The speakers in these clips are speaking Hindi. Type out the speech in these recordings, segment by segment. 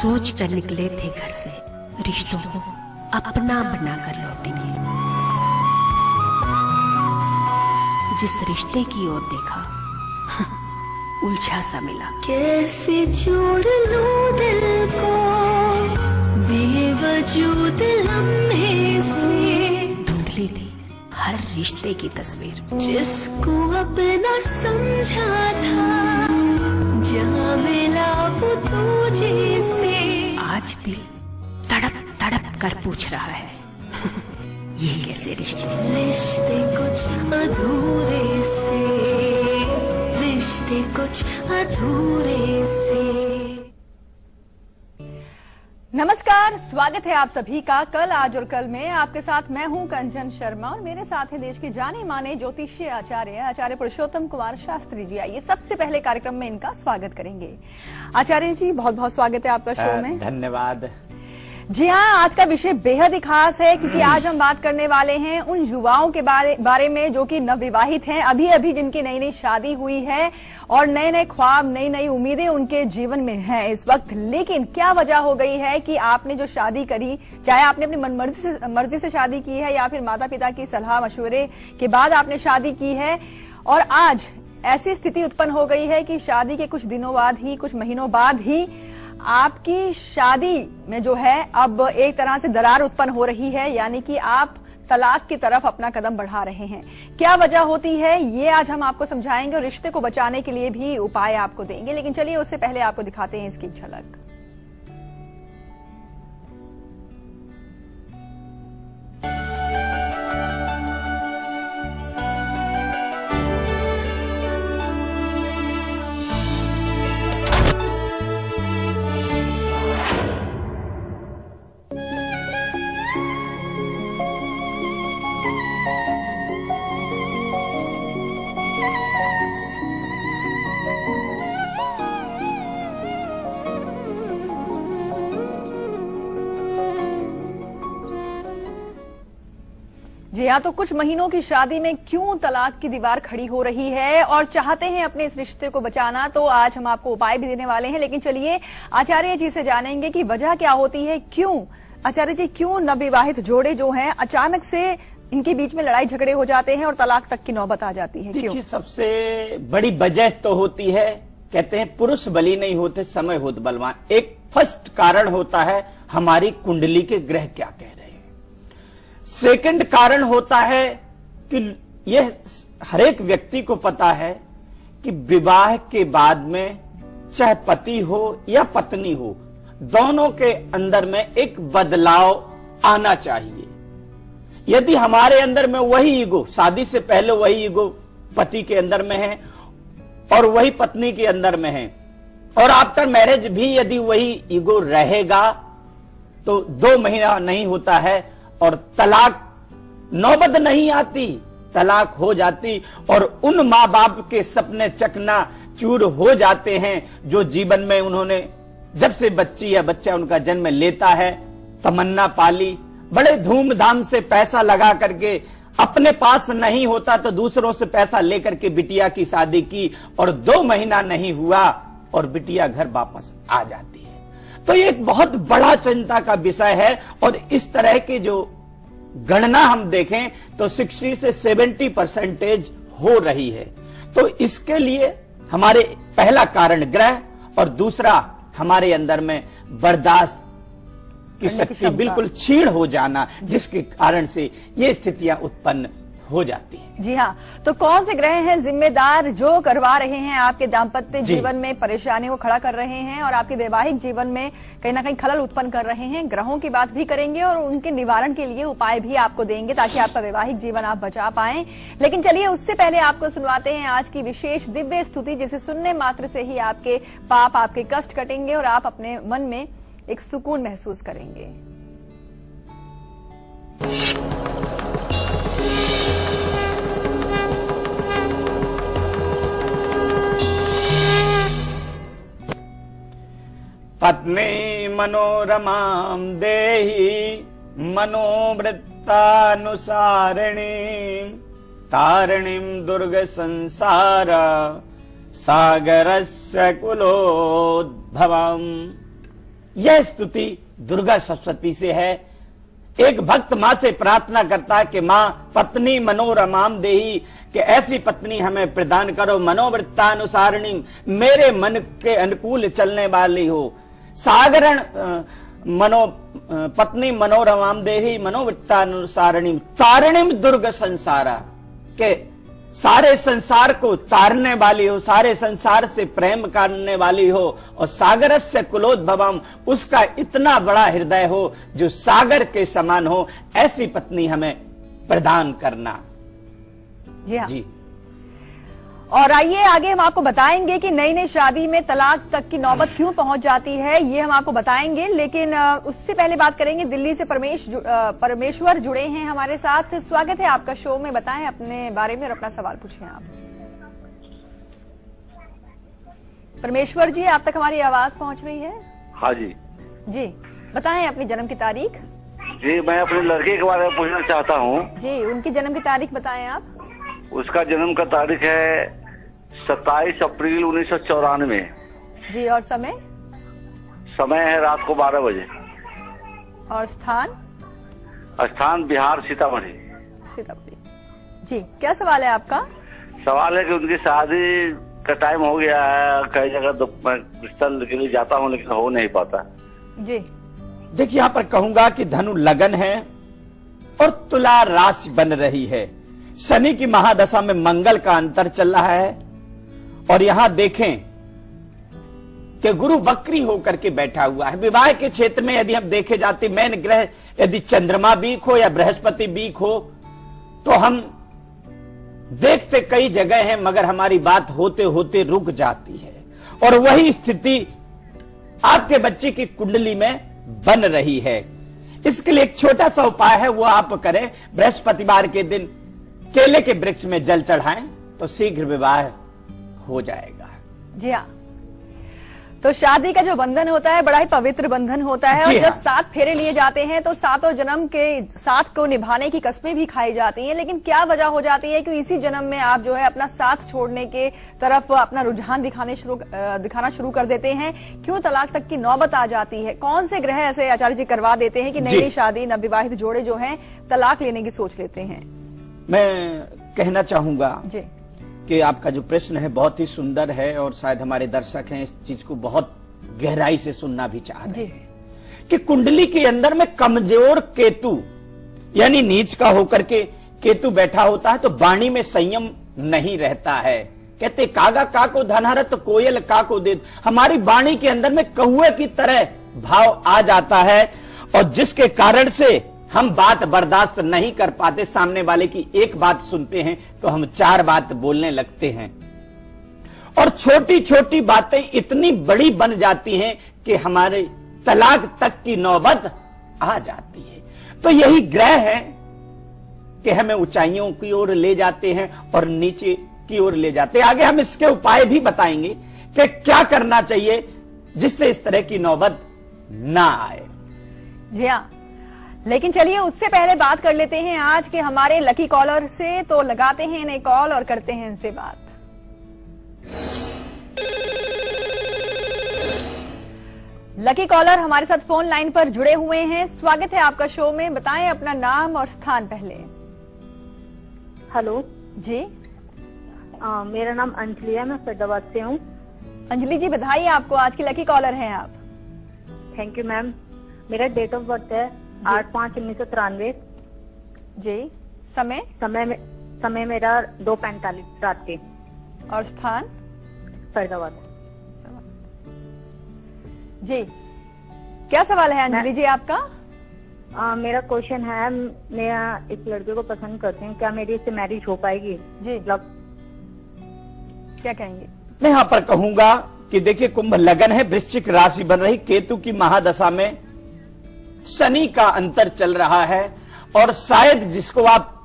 सोच कर निकले थे घर से, रिश्तों को अपना बनाकर लौटेंगे। जिस रिश्ते की ओर देखा उलझा सा मिला। कैसे जोड़ लूं दिल को बेवजूद लम्हे से। धुंधली थी हर रिश्ते की तस्वीर, जिसको अपना समझा था जहाँ मिला वो तुझे से। आज दिल तड़प तड़प कर पूछ रहा है ये कैसे रिश्ते। रिश्ते कुछ अधूरे से, रिश्ते कुछ अधूरे से। नमस्कार, स्वागत है आप सभी का कल आज और कल में। आपके साथ मैं हूं कंचन शर्मा और मेरे साथ हैं देश के जाने माने ज्योतिषीय आचार्य पुरुषोत्तम कुमार शास्त्री जी। आइए सबसे पहले कार्यक्रम में इनका स्वागत करेंगे। आचार्य जी, बहुत बहुत स्वागत है आपका शो में। धन्यवाद। जी हाँ, आज का विषय बेहद ही खास है क्योंकि आज हम बात करने वाले हैं उन युवाओं के बारे में जो कि नवविवाहित हैं, अभी अभी जिनकी नई नई शादी हुई है और नए नए ख्वाब, नई नई उम्मीदें उनके जीवन में हैं इस वक्त। लेकिन क्या वजह हो गई है कि आपने जो शादी करी, चाहे आपने अपनी मर्जी से शादी की है या फिर माता पिता की सलाह मशवरे के बाद आपने शादी की है, और आज ऐसी स्थिति उत्पन्न हो गई है कि शादी के कुछ दिनों बाद ही, कुछ महीनों बाद ही आपकी शादी में जो है अब एक तरह से दरार उत्पन्न हो रही है, यानी कि आप तलाक की तरफ अपना कदम बढ़ा रहे हैं। क्या वजह होती है ये आज हम आपको समझाएंगे और रिश्ते को बचाने के लिए भी उपाय आपको देंगे। लेकिन चलिए उससे पहले आपको दिखाते हैं इसकी झलक। जी हाँ, तो कुछ महीनों की शादी में क्यों तलाक की दीवार खड़ी हो रही है और चाहते हैं अपने इस रिश्ते को बचाना, तो आज हम आपको उपाय भी देने वाले हैं। लेकिन चलिए आचार्य जी से जानेंगे कि वजह क्या होती है, क्यों आचार्य जी, क्यों नवविवाहित जोड़े जो हैं अचानक से इनके बीच में लड़ाई झगड़े हो जाते हैं और तलाक तक की नौबत आ जाती है? क्यों? सबसे बड़ी वजह तो होती है, कहते हैं पुरुष बली नहीं होते समय होत बलवान। एक फर्स्ट कारण होता है हमारी कुंडली के ग्रह क्या कह रहे हैं। सेकंड कारण होता है कि यह हर एक व्यक्ति को पता है कि विवाह के बाद में चाहे पति हो या पत्नी हो, दोनों के अंदर में एक बदलाव आना चाहिए। यदि हमारे अंदर में वही ईगो, शादी से पहले वही ईगो पति के अंदर में है और वही पत्नी के अंदर में है, और आफ्टर मैरिज भी यदि वही ईगो रहेगा तो 2 महीना नहीं होता है और तलाक नौबत नहीं आती, तलाक हो जाती और उन माँ बाप के सपने चकना चूर हो जाते हैं जो जीवन में उन्होंने जब से बच्ची या बच्चा उनका जन्म लेता है तमन्ना पाली, बड़े धूमधाम से पैसा लगा करके, अपने पास नहीं होता तो दूसरों से पैसा लेकर के बिटिया की शादी की और 2 महीना नहीं हुआ और बिटिया घर वापस आ जाती है। तो ये एक बहुत बड़ा चिंता का विषय है और इस तरह के जो गणना हम देखें तो 60 से 70% हो रही है। तो इसके लिए हमारे पहला कारण ग्रह और दूसरा हमारे अंदर में बर्दाश्त की शक्ति बिल्कुल क्षीण हो जाना, जिसके कारण से ये स्थितियां उत्पन्न हो जाती है। जी हाँ, तो कौन से ग्रह हैं जिम्मेदार जो करवा रहे हैं आपके दाम्पत्य जीवन में परेशानियों को खड़ा कर रहे हैं और आपके वैवाहिक जीवन में कहीं ना कहीं खलल उत्पन्न कर रहे हैं? ग्रहों की बात भी करेंगे और उनके निवारण के लिए उपाय भी आपको देंगे ताकि आपका वैवाहिक जीवन आप बचा पाएं। लेकिन चलिए उससे पहले आपको सुनवाते हैं आज की विशेष दिव्य स्तुति, जिसे सुनने मात्र से ही आपके पाप, आपके कष्ट कटेंगे और आप अपने मन में एक सुकून महसूस करेंगे। पत्नी मनोरमां देहि मनोवृत्तानुसारिणी तारिणीं दुर्ग संसार सागरस्य कुलोद्भवम्। यह स्तुति दुर्गा सप्तशती से है। एक भक्त मां से प्रार्थना करता है कि मां पत्नी मनोरमाम देही, कि ऐसी पत्नी हमें प्रदान करो मनोवृत्तानुसारिणी, मेरे मन के अनुकूल चलने वाली हो। सागरण पत्नी मनोरमाम देही मनोवृत्तानुसारिणी तारिणीम दुर्ग संसारा, के सारे संसार को तारने वाली हो, सारे संसार से प्रेम करने वाली हो, और सागरस्य कुलोद्भवम, उसका इतना बड़ा हृदय हो जो सागर के समान हो, ऐसी पत्नी हमें प्रदान करना। जी हाँ। जी। और आइए आगे हम आपको बताएंगे कि नई नई शादी में तलाक तक की नौबत क्यों पहुंच जाती है, ये हम आपको बताएंगे। लेकिन उससे पहले बात करेंगे, दिल्ली से परमेश्वर जुड़े हैं हमारे साथ। स्वागत है आपका शो में, बताएं अपने बारे में और अपना सवाल पूछें आप। परमेश्वर जी, आप तक हमारी आवाज पहुंच रही है? हाँ जी। जी, बताएं अपनी जन्म की तारीख। जी, मैं अपने लड़के के बारे में पूछना चाहता हूँ। जी, उनकी जन्म की तारीख बताएं आप। उसका जन्म का तारीख है 27 अप्रैल 1994। जी, और समय? समय है रात को 12 बजे। और स्थान? स्थान बिहार सीतामढ़ी। सीतामढ़ी। जी, क्या सवाल है आपका? सवाल है कि उनकी शादी का टाइम हो गया है, कई जगह मैं रिश्ता के लिए जाता हूँ लेकिन हो नहीं पाता। जी, देखिए, यहां पर कहूंगा कि धनु लगन है और तुला राशि बन रही है। शनि की महादशा में मंगल का अंतर चल रहा है, और यहां देखें कि गुरु वक्री होकर के बैठा हुआ है। विवाह के क्षेत्र में यदि हम देखे जाते मैन ग्रह यदि चंद्रमा वीक हो या बृहस्पति वीक हो तो हम देखते कई जगह हैं, मगर हमारी बात होते होते रुक जाती है। और वही स्थिति आपके बच्चे की कुंडली में बन रही है। इसके लिए एक छोटा सा उपाय है, वो आप करें। बृहस्पतिवार के दिन केले के वृक्ष में जल चढ़ाएं तो शीघ्र विवाह हो जाएगा। जी हाँ। तो शादी का जो बंधन होता है बड़ा ही पवित्र बंधन होता है, और जब 7 फेरे लिए जाते हैं तो 7 जन्म के साथ को निभाने की कस्में भी खाई जाती हैं। लेकिन क्या वजह हो जाती है कि इसी जन्म में आप जो है अपना साथ छोड़ने के तरफ अपना रुझान दिखाना शुरू कर देते हैं? क्यों तलाक तक की नौबत आ जाती है? कौन से ग्रह ऐसे आचार्य जी करवा देते हैं कि नई नई शादी नवविवाहित जोड़े जो हैं तलाक लेने की सोच लेते हैं? मैं कहना चाहूंगा जी कि आपका जो प्रश्न है बहुत ही सुंदर है, और शायद हमारे दर्शक हैं इस चीज को बहुत गहराई से सुनना भी चाह रहे हैं कि कुंडली के अंदर में कमजोर केतु यानी नीच का होकर के केतु बैठा होता है तो वाणी में संयम नहीं रहता है। कहते कागा का को धनहरत तो कोयल का को दे, हमारी वाणी के अंदर में कौए की तरह भाव आ जाता है, और जिसके कारण से हम बात बर्दाश्त नहीं कर पाते। सामने वाले की एक बात सुनते हैं तो हम 4 बात बोलने लगते हैं, और छोटी छोटी बातें इतनी बड़ी बन जाती हैं कि हमारे तलाक तक की नौबत आ जाती है। तो यही ग्रह है कि हमें ऊंचाइयों की ओर ले जाते हैं और नीचे की ओर ले जाते हैं। आगे हम इसके उपाय भी बताएंगे कि क्या करना चाहिए जिससे इस तरह की नौबत ना आए। जी हाँ, लेकिन चलिए उससे पहले बात कर लेते हैं आज के हमारे लकी कॉलर से। तो लगाते हैं इन्हें कॉल और करते हैं इनसे बात। लकी कॉलर हमारे साथ फोन लाइन पर जुड़े हुए हैं। स्वागत है आपका शो में, बताएं अपना नाम और स्थान पहले। हेलो जी, मेरा नाम अंजलि है, मैं फरीदाबाद से हूँ। अंजलि जी बधाई आपको, आज की लकी कॉलर हैं आप। Thank you ma'am. मेरा डेट ऑफ बर्थ है 8/5/1993। जी, समय मेरा 2:45 रात के। और स्थान? फरीदाबाद। जी, क्या सवाल है अंजलि जी आपका? मेरा क्वेश्चन है, मैं इस लड़के को पसंद करती हूँ, क्या मेरी इससे मैरिज हो पाएगी? जी, मतलब क्या कहेंगे? मैं यहां पर कहूंगा कि देखिए कुंभ लगन है, वृश्चिक राशि बन रही, केतु की महादशा में शनि का अंतर चल रहा है, और शायद जिसको आप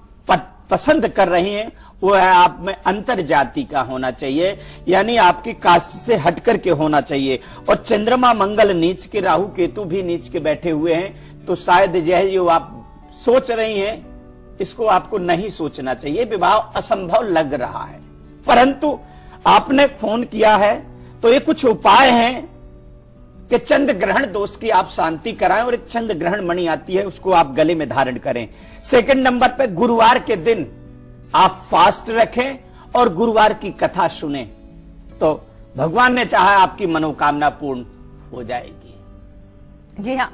पसंद कर रही हैं वो है आप में अंतर जाति का होना चाहिए, यानी आपकी कास्ट से हटकर के होना चाहिए। और चंद्रमा मंगल नीच के, राहु केतु भी नीच के बैठे हुए हैं, तो शायद यह जो आप सोच रही हैं इसको आपको नहीं सोचना चाहिए। विवाह असंभव लग रहा है, परंतु आपने फोन किया है तो ये कुछ उपाय हैं कि चंद्र ग्रहण दोष की आप शांति कराएं और एक चंद्र ग्रहण मणि आती है उसको आप गले में धारण करें। सेकंड नंबर पे गुरुवार के दिन आप फास्ट रखें और गुरुवार की कथा सुने तो भगवान ने चाहा आपकी मनोकामना पूर्ण हो जाएगी। जी हाँ,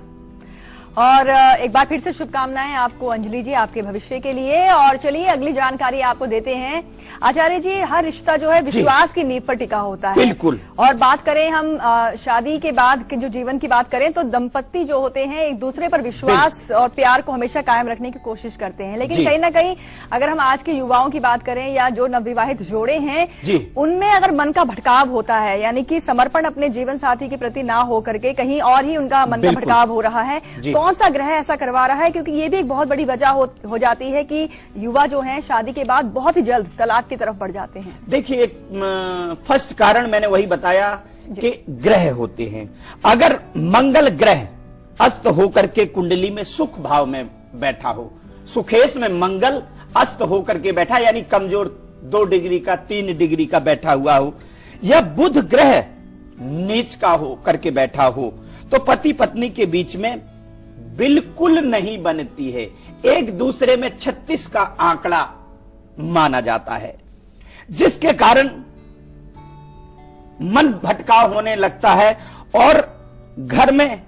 और एक बार फिर से शुभकामनाएं आपको अंजलि जी, आपके भविष्य के लिए। और चलिए अगली जानकारी आपको देते हैं। आचार्य जी, हर रिश्ता जो है विश्वास की नींव पर टिका होता है। बिल्कुल। और बात करें हम शादी के बाद के जो जीवन की बात करें तो दंपत्ति जो होते हैं एक दूसरे पर विश्वास और प्यार को हमेशा कायम रखने की कोशिश करते हैं, लेकिन कहीं ना कहीं अगर हम आज के युवाओं की बात करें या जो नवविवाहित जोड़े हैं उनमें अगर मन का भटकाव होता है, यानी कि समर्पण अपने जीवन साथी के प्रति ना हो करके कहीं और ही उनका मन का भटकाव हो रहा है, कौन सा ग्रह ऐसा करवा रहा है? क्योंकि ये भी एक बहुत बड़ी वजह हो जाती है कि युवा जो हैं शादी के बाद बहुत ही जल्द तलाक की तरफ बढ़ जाते हैं। देखिए, फर्स्ट कारण मैंने वही बताया कि ग्रह होते हैं। अगर मंगल ग्रह अस्त होकर के कुंडली में सुख भाव में बैठा हो, सुखेश में मंगल अस्त होकर के बैठा यानी कमजोर 2 डिग्री का 3 डिग्री का बैठा हुआ हो, या बुध ग्रह नीच का हो करके बैठा हो, तो पति पत्नी के बीच में बिल्कुल नहीं बनती है। एक दूसरे में 36 का आंकड़ा माना जाता है, जिसके कारण मन भटकाव होने लगता है और घर में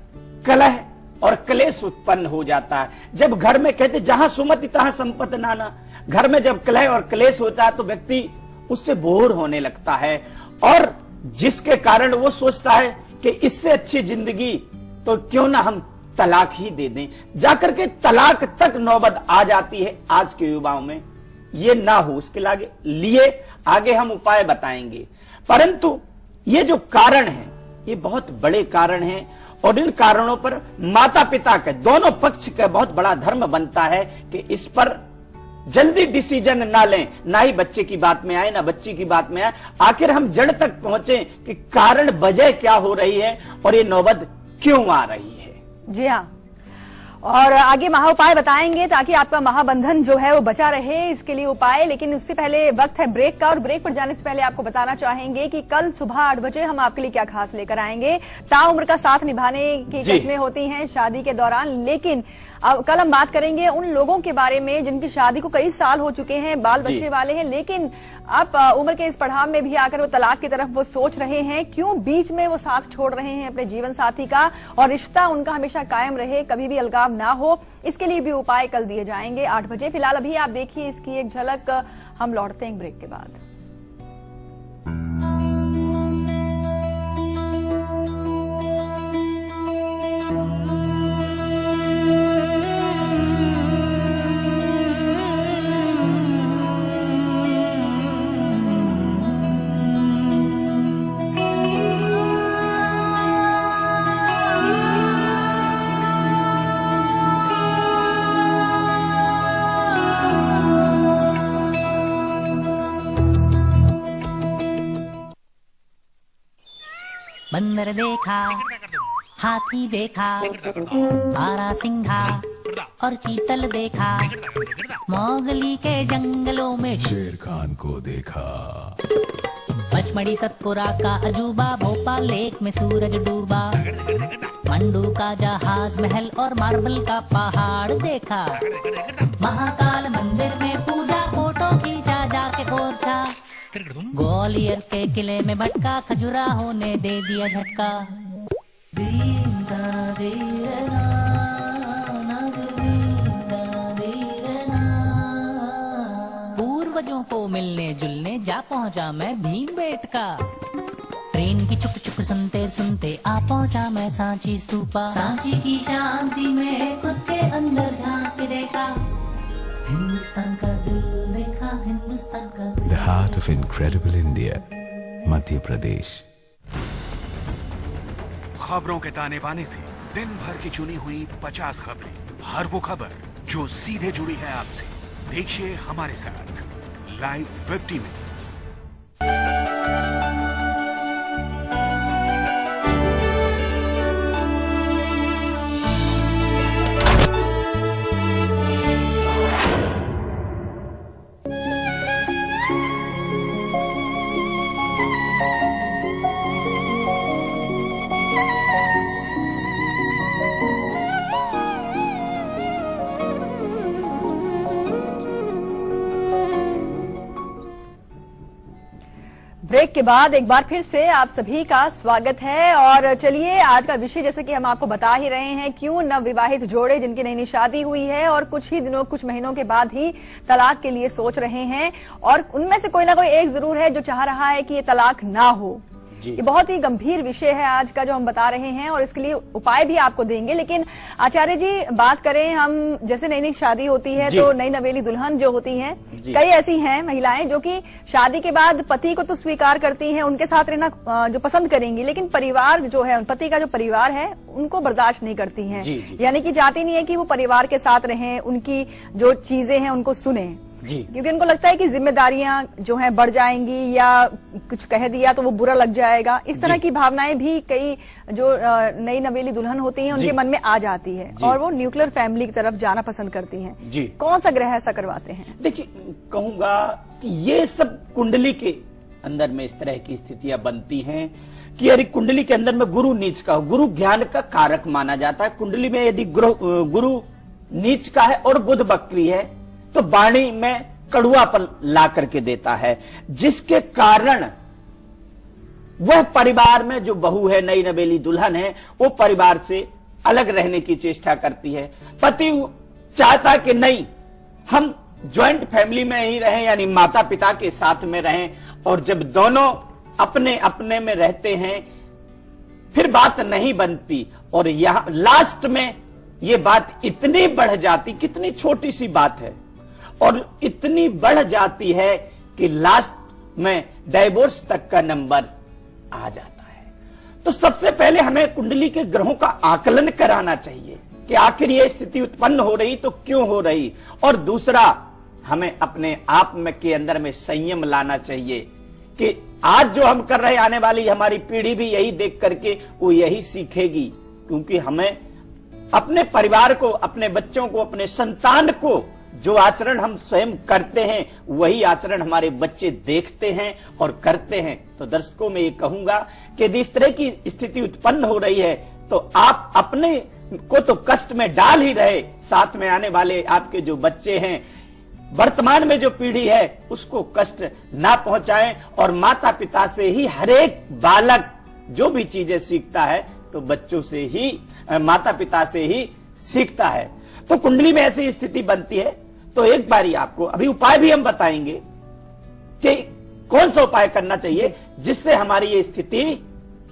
कलह और क्लेश उत्पन्न हो जाता है। जब घर में कहते जहां सुमति तहां संपत्ति नाना, घर में जब कलह और क्लेश होता है तो व्यक्ति उससे बोर होने लगता है और जिसके कारण वो सोचता है कि इससे अच्छी जिंदगी तो क्यों ना हम तलाक ही दे दें, जाकर के तलाक तक नौबत आ जाती है आज के युवाओं में। ये ना हो उसके लिए आगे हम उपाय बताएंगे, परंतु ये जो कारण है ये बहुत बड़े कारण हैं और इन कारणों पर माता पिता के दोनों पक्ष का बहुत बड़ा धर्म बनता है कि इस पर जल्दी डिसीजन ना लें, ना ही बच्चे की बात में आए ना बच्ची की बात में आए, आखिर हम जड़ तक पहुंचे कि कारण वजह क्या हो रही है और ये नौबत क्यों आ रही है। जी हाँ, और आगे महा उपाय बताएंगे ताकि आपका महाबंधन जो है वो बचा रहे, इसके लिए उपाय। लेकिन उससे पहले वक्त है ब्रेक का, और ब्रेक पर जाने से पहले आपको बताना चाहेंगे कि कल सुबह 8 बजे हम आपके लिए क्या खास लेकर आएंगे। ताउम्र का साथ निभाने की किस्में होती हैं शादी के दौरान, लेकिन अब कल हम बात करेंगे उन लोगों के बारे में जिनकी शादी को कई साल हो चुके हैं, बाल बच्चे वाले हैं, लेकिन अब उम्र के इस पड़ाव में भी आकर वो तलाक की तरफ वो सोच रहे हैं। क्यों बीच में वो साथ छोड़ रहे हैं अपने जीवन साथी का, और रिश्ता उनका हमेशा कायम रहे, कभी भी अलगाव ना हो, इसके लिए भी उपाय कल दिए जाएंगे 8 बजे। फिलहाल अभी आप देखिए इसकी एक झलक, हम लौटते हैं ब्रेक के बाद। बंदर देखा, हाथी देखा, बारहसिंघा और चीतल देखा, मोगली के जंगलों में शेर खान को देखा, पचमढ़ी सतपुरा का अजूबा, भोपाल लेक में सूरज डूबा, मंडू का जहाज महल और मार्बल का पहाड़ देखा, महाकाल मंदिर में पूजा, फोटो खींचा जाके ओरछा, ग्वालियर के किले में भटका, खजुराहो ने दे दिया झटका। पूर्वजों को मिलने जुलने जा पहुंचा मैं भीमबेटका, ट्रेन की चुक चुक सुनते सुनते आ पहुंचा मैं सांची स्तूपा, सांची की शांति में खुद के अंदर झांक के देखा, हिंदुस्तान का दिल देखा, हिंदुस्तान का दिल। The heart of incredible India, Madhya Pradesh. खबरों के ताने बाने से दिन भर की चुनी हुई 50 खबरें, हर वो खबर जो सीधे जुड़ी है आपसे। देखिए हमारे साथ लाइव 50 में। ब्रेक के बाद एक बार फिर से आप सभी का स्वागत है। और चलिए, आज का विषय जैसे कि हम आपको बता ही रहे हैं, क्यों नवविवाहित जोड़े जिनकी नई शादी हुई है और कुछ महीनों के बाद ही तलाक के लिए सोच रहे हैं, और उनमें से कोई ना कोई एक जरूर है जो चाह रहा है कि ये तलाक ना हो। ये बहुत ही गंभीर विषय है आज का जो हम बता रहे हैं, और इसके लिए उपाय भी आपको देंगे। लेकिन आचार्य जी, बात करें हम, जैसे नई शादी होती है तो नई नवेली दुल्हन जो होती हैं, कई ऐसी हैं महिलाएं जो कि शादी के बाद पति को तो स्वीकार करती हैं, उनके साथ रहना जो पसंद करेंगी, लेकिन परिवार जो है, पति का जो परिवार है उनको बर्दाश्त नहीं करती हैं। यानी कि चाहती नहीं है कि वो परिवार के साथ रहें, उनकी जो चीजें हैं उनको सुने, क्योंकि उनको लगता है कि जिम्मेदारियां जो हैं बढ़ जाएंगी, या कुछ कह दिया तो वो बुरा लग जाएगा। इस तरह की भावनाएं भी कई जो नई नवेली दुल्हन होती हैं उनके मन में आ जाती है, और वो न्यूक्लियर फैमिली की तरफ जाना पसंद करती हैं। कौन सा ग्रह ऐसा करवाते हैं? देखिए, कहूंगा कि ये सब कुंडली के अंदर में इस तरह की स्थितियां बनती हैं कि यदि कुंडली के अंदर में गुरु नीच का हो, गुरु ज्ञान का कारक माना जाता है। कुंडली में यदि गुरु नीच का है और बुध बकरी है तो वाणी में कड़ुआपन ला करके देता है, जिसके कारण वह परिवार में जो बहू है, नई नवेली दुल्हन है, वो परिवार से अलग रहने की चेष्टा करती है। पति चाहता कि नहीं, हम ज्वाइंट फैमिली में ही रहें, यानी माता पिता के साथ में रहें, और जब दोनों अपने अपने में रहते हैं फिर बात नहीं बनती, और यहां लास्ट में ये बात इतनी बढ़ जाती, कितनी छोटी सी बात है और इतनी बढ़ जाती है कि लास्ट में डाइवोर्स तक का नंबर आ जाता है। तो सबसे पहले हमें कुंडली के ग्रहों का आकलन कराना चाहिए कि आखिर ये स्थिति उत्पन्न हो रही तो क्यों हो रही, और दूसरा हमें अपने आप में के अंदर में संयम लाना चाहिए कि आज जो हम कर रहे, आने वाली हमारी पीढ़ी भी यही देख करके वो यही सीखेगी, क्योंकि हमें अपने परिवार को, अपने बच्चों को, अपने संतान को जो आचरण हम स्वयं करते हैं वही आचरण हमारे बच्चे देखते हैं और करते हैं। तो दर्शकों में ये कहूंगा कि यदि इस तरह की स्थिति उत्पन्न हो रही है तो आप अपने को तो कष्ट में डाल ही रहे, साथ में आने वाले आपके जो बच्चे हैं, वर्तमान में जो पीढ़ी है, उसको कष्ट ना पहुंचाएं। और माता पिता से ही हरेक बालक जो भी चीजें सीखता है तो बच्चों से ही, माता पिता से ही सीखता है। तो कुंडली में ऐसी स्थिति बनती है तो एक बारी आपको अभी उपाय भी हम बताएंगे कि कौन सा उपाय करना चाहिए जिससे हमारी ये स्थिति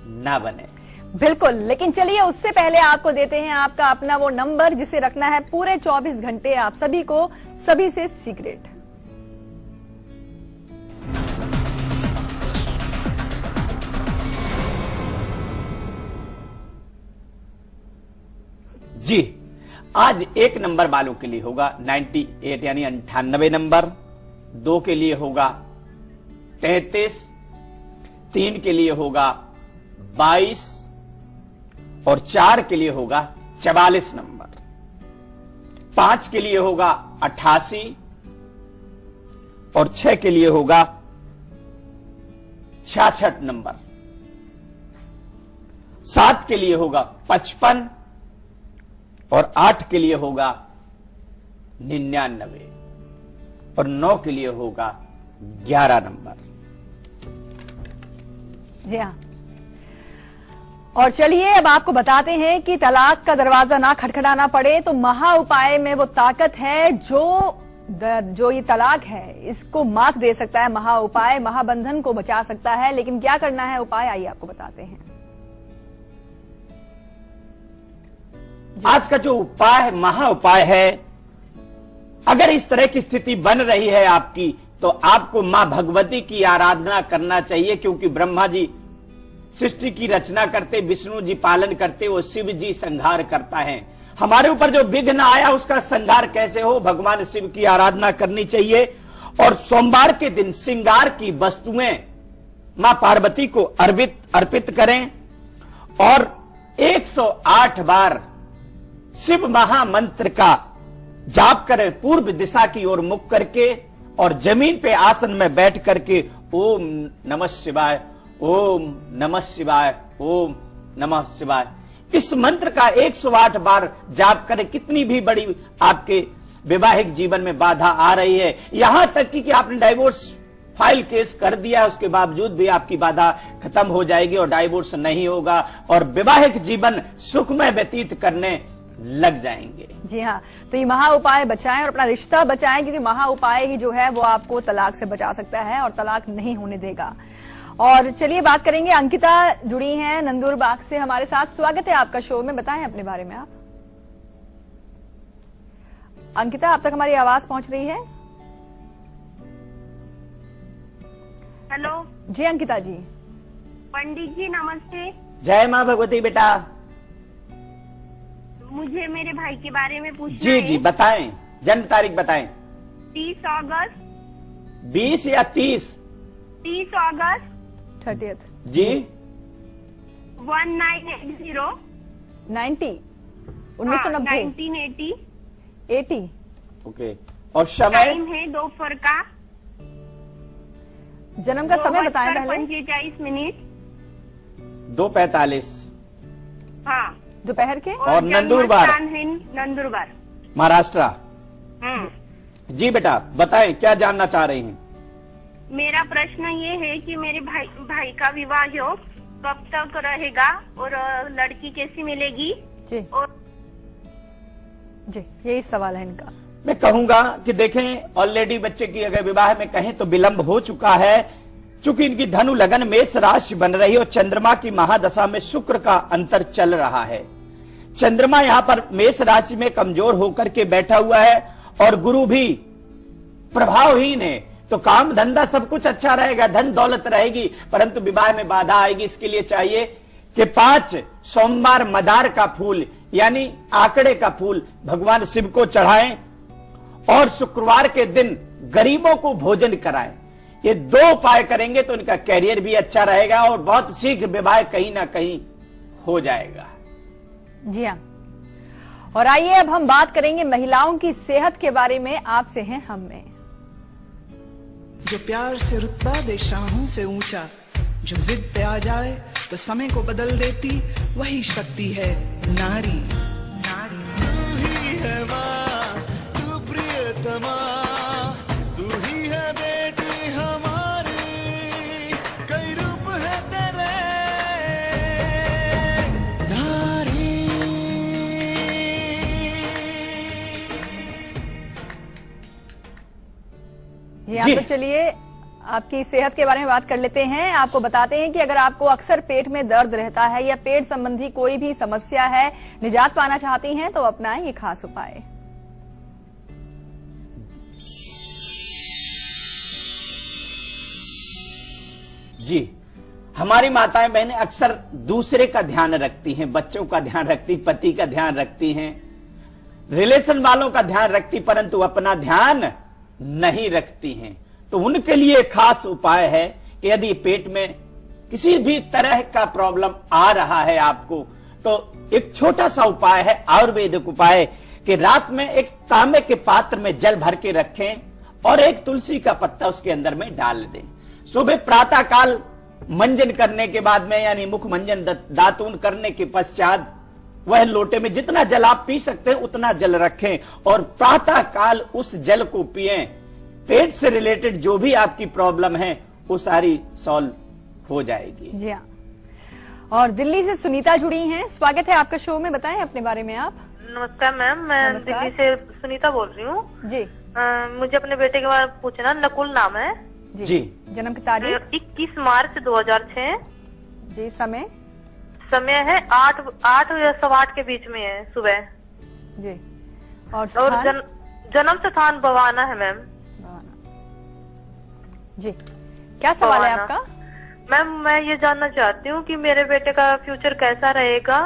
ना बने। बिल्कुल, लेकिन चलिए उससे पहले आपको देते हैं आपका अपना वो नंबर जिसे रखना है पूरे 24 घंटे आप सभी को, सभी से सीक्रेट। जी, आज एक नंबर वालों के लिए होगा 98 यानी 98 नंबर, 2 के लिए होगा 33, 3 के लिए होगा 22 और 4 के लिए होगा 44 नंबर, 5 के लिए होगा 88 और 6 के लिए होगा 66 नंबर, 7 के लिए होगा 55 और 8 के लिए होगा 99 और 9 के लिए होगा 11 नंबर। जी हाँ, और चलिए अब आपको बताते हैं कि तलाक का दरवाजा ना खटखटाना पड़े तो महा उपाय में वो ताकत है जो ये तलाक है इसको मात दे सकता है। महा उपाय महाबंधन को बचा सकता है, लेकिन क्या करना है उपाय, आइए आपको बताते हैं। आज का जो उपाय है, महा उपाय है, अगर इस तरह की स्थिति बन रही है आपकी तो आपको मां भगवती की आराधना करना चाहिए, क्योंकि ब्रह्मा जी सृष्टि की रचना करते, विष्णु जी पालन करते, वो शिव जी संहार करता है। हमारे ऊपर जो विघ्न आया उसका संहार कैसे हो, भगवान शिव की आराधना करनी चाहिए। और सोमवार के दिन श्रृंगार की वस्तुएं मां पार्वती को अर्पित करें और 108 बार शिव महामंत्र का जाप करें पूर्व दिशा की ओर मुख करके, और जमीन पे आसन में बैठ करके ओम नमः शिवाय, ओम नमः शिवाय, ओम नमः शिवाय, इस मंत्र का 108 बार जाप करें। कितनी भी बड़ी आपके वैवाहिक जीवन में बाधा आ रही है, यहां तक कि आपने डाइवोर्स फाइल केस कर दिया, उसके बावजूद भी आपकी बाधा खत्म हो जाएगी और डाइवोर्स नहीं होगा और वैवाहिक जीवन सुखमय व्यतीत करने लग जाएंगे। जी हाँ, तो ये महा उपाय बचाएं और अपना रिश्ता बचाएं, क्योंकि महा उपाय ही जो है वो आपको तलाक से बचा सकता है और तलाक नहीं होने देगा। और चलिए बात करेंगे, अंकिता जुड़ी हैं नंदुरबाग से हमारे साथ। स्वागत है आपका शो में, बताएं अपने बारे में आप। अंकिता, आप तक हमारी आवाज पहुंच रही है? हेलो जी अंकिता जी। पंडित जी नमस्ते। जय माँ भगवती। बेटा मुझे मेरे भाई के बारे में पूछना जी है। जी बताएं, जन्म तारीख बताएं। 30 अगस्त। 20 या 30? 30 अगस्त 30th जी। 1980 1990 1990 80 ओके। और समय? टाइम है दोपहर का। जन्म का समय बताएं पहले। 45 2:45। हाँ दोपहर के। और नंदुरबार है नंदुरबार महाराष्ट्र। जी बेटा बताएं, क्या जानना चाह रही हैं? मेरा प्रश्न ये है कि मेरे भाई का विवाह कब तक रहेगा और लड़की कैसी मिलेगी? जी और जी यही सवाल है इनका। मैं कहूंगा कि देखें, ऑलरेडी बच्चे की अगर विवाह में कहें तो विलंब हो चुका है, चूंकि इनकी धनु लगन मेष राशि बन रही है और चंद्रमा की महादशा में शुक्र का अंतर चल रहा है। चंद्रमा यहां पर मेष राशि में कमजोर होकर के बैठा हुआ है और गुरु भी प्रभावहीन है, तो काम धंधा सब कुछ अच्छा रहेगा, धन दौलत रहेगी, परंतु विवाह में बाधा आएगी। इसके लिए चाहिए कि 5 सोमवार मदार का फूल यानी आंकड़े का फूल भगवान शिव को चढ़ाएं और शुक्रवार के दिन गरीबों को भोजन कराएं। ये 2 उपाय करेंगे तो इनका कैरियर भी अच्छा रहेगा और बहुत शीघ्र विवाह कहीं ना कहीं हो जाएगा। जी हाँ, और आइए अब हम बात करेंगे महिलाओं की सेहत के बारे में। आपसे हैं हम में। जो प्यार से रुतबा दे शाहों से ऊंचा, जो जिद पे आ जाए तो समय को बदल देती, वही शक्ति है नारी। तू ही है माँ, तू प्रियतमा, तू ही है बेटी हमारी, कई रूप है तेरे नारी। जी हाँ, तो चलिए आपकी सेहत के बारे में बात कर लेते हैं। आपको बताते हैं कि अगर आपको अक्सर पेट में दर्द रहता है या पेट संबंधी कोई भी समस्या है, निजात पाना चाहती हैं, तो अपनाएं ये खास उपाय। जी, हमारी माताएं बहनें अक्सर दूसरे का ध्यान रखती हैं, बच्चों का ध्यान रखती, पति का ध्यान रखती हैं, रिलेशन वालों का ध्यान रखती, परंतु अपना ध्यान नहीं रखती हैं। तो उनके लिए खास उपाय है कि यदि पेट में किसी भी तरह का प्रॉब्लम आ रहा है आपको, तो एक छोटा सा उपाय है, आयुर्वेदिक उपाय, कि रात में एक तांबे के पात्र में जल भर के रखें और एक तुलसी का पत्ता उसके अंदर में डाल दें। सुबह प्रातः काल मंजन करने के बाद में यानी मुख मंजन दातून करने के पश्चात वह लोटे में जितना जल आप पी सकते हैं उतना जल रखें और प्रातः काल उस जल को पिएं। पेट से रिलेटेड जो भी आपकी प्रॉब्लम है वो सारी सॉल्व हो जाएगी। जी हाँ, और दिल्ली से सुनीता जुड़ी हैं। स्वागत है आपका शो में, बताएं अपने बारे में आप। नमस्कार मैम, मैं दिल्ली से सुनीता बोल रही हूँ जी। मुझे अपने बेटे के बारे में पूछना। नकुल नाम है जी। जन्म की तारीख 21 मार्च 2006 जी। समय है 8 या 8:15 के बीच में है सुबह जी। और जन्म स्थान बवाना है मैम। जी, क्या सवाल है आपका? मैम मैं ये जानना चाहती हूँ कि मेरे बेटे का फ्यूचर कैसा रहेगा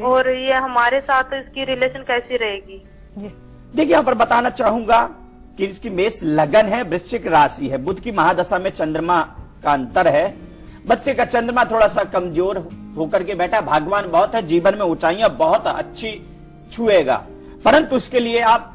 और ये हमारे साथ इसकी रिलेशन कैसी रहेगी। देखिए, यहाँ पर बताना चाहूंगा कि इसकी मेष लगन है, वृश्चिक राशि है, बुध की महादशा में चंद्रमा का अंतर है। बच्चे का चंद्रमा थोड़ा सा कमजोर होकर के बैठा, भाग्यवान बहुत है, जीवन में ऊंचाइयां बहुत अच्छी छुएगा, परंतु उसके लिए आप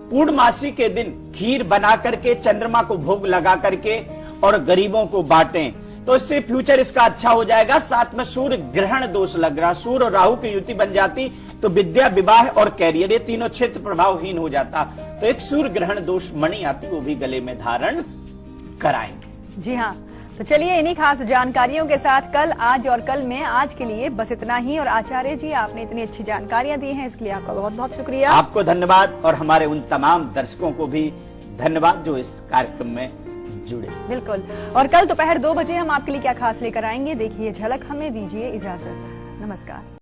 पूर्णमासी के दिन खीर बना करके चंद्रमा को भोग लगा करके और गरीबों को बांटें, तो इससे फ्यूचर इसका अच्छा हो जाएगा। साथ में सूर्य ग्रहण दोष लग रहा, सूर्य और राहु की युति बन जाती तो विद्या, विवाह और कैरियर ये तीनों क्षेत्र प्रभावहीन हो जाता। तो एक सूर्य ग्रहण दोष मणि आती, वो भी गले में धारण कराएंगे। जी हाँ, तो चलिए इन्हीं खास जानकारियों के साथ कल, आज और कल में आज के लिए बस इतना ही। और आचार्य जी, आपने इतनी अच्छी जानकारियां दी हैं, इसके लिए आपका बहुत बहुत शुक्रिया। आपको धन्यवाद और हमारे उन तमाम दर्शकों को भी धन्यवाद जो इस कार्यक्रम में जुड़े। बिल्कुल। और कल दोपहर 2 बजे हम आपके लिए क्या खास लेकर आएंगे, देखिए झलक। हमें दीजिए इजाजत। नमस्कार।